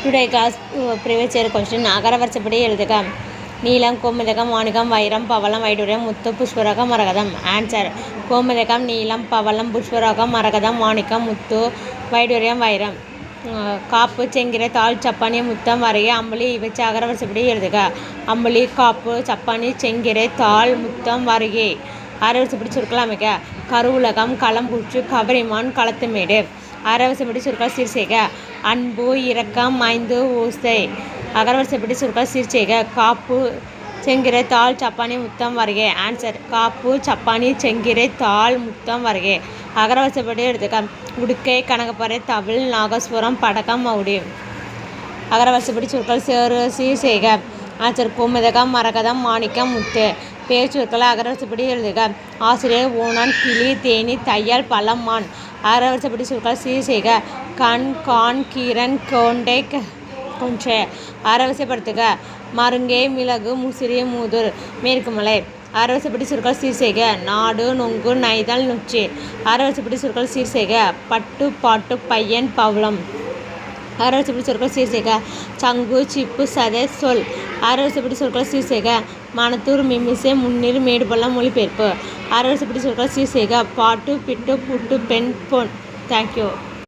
Today class previous year question அகரவரிசைப்படி எழுதுக. நீலம், கோமேதகம், மாணிக்கம், வைரம், பவளம், வைடூரியம், முத்து, புஷ்பராகம், மரகதம். ஆன்சர்: கோமேதகம், நீலம், பவளம், புஷ்பராகம், மரகதம், மாணிக்கம், முத்து, வைடூரியம், வைரம். காப்பு, செங்கிரை, தாள், சப்பானி, முத்தம், வரைய, அம்புலி இவற்றை அகரவரிசைப்படி எழுதுக. அம்புலி, காப்பு, சப்பானி, செங்கிரை, தாள், முத்தம், வரையை. அகரவரிசைப்படி சொற்கள் அமைக்க. கருவுலகம், களம்பூற்று, கவரிமான், களத்துமேடு. அகரவரிசைப்படி சொற்கள் சீர்செய்க. அன்பு, இரக்கம், ஐந்து, ஓசை. அகரவரிசைப்படி சொற்கள் சீர்செய்க. காப்பு, செங்கிரை, தாள், சப்பானி, முத்தம், வரைகை. ஆன்சர்: காப்பு, சப்பானி, செங்கிரை, தாள், முத்தம், வரைகை. அகரவரிசைப்படி எடுத்துக்க. உடுக்கை, கனகப்பறை, தவில், நாகஸ்வரம், படகம், மவுடி. அகரவரிசைப்படி சொற்கள் சீர்செய்க. ஆன்சர்: கோமேதகம், மரகதம், மாணிக்கம், முத்து. பெயர் சொற்களை அகரவரிசைப்படி எழுதுக. ஆசிரியர், ஓணான், கிளி, தேனி, தையல், பழம், மான். அகரவரிசைப்படி சொற்கள் சீர்செய்க. கண், கான், கீரன், கோண்டை, கொன்றை. அகரவரிசைப்படுத்துக. மருங்கை, மிளகு, முசிறி, மூதூர், மேற்குமலை. அகரவரிசைப்படி சொற்கள் சீர்செய்க. நாடு, நொங்கு, நைதல், நொச்சி. அகரவரிசைப்படி சொற்கள் சீர்செய்க. பட்டு, பாட்டு, பையன், பவளம். அகரவரிசைப்படி சொற்கள் சீர்செய்க. சங்கு, சிப்பு, சதை, சொல். அகரவரிசைப்படி சொற்கள் சீர்செய்க. மணத்தூர், மிமிசை, முன்னீர், மேடுபள்ளம், மொழிபெயர்ப்பு. அகரவரிசைப்படி சொற்கள் சீர்செய்க. பாட்டு, பிட்டு, புட்டு, பெண், பொன். தேங்க்யூ.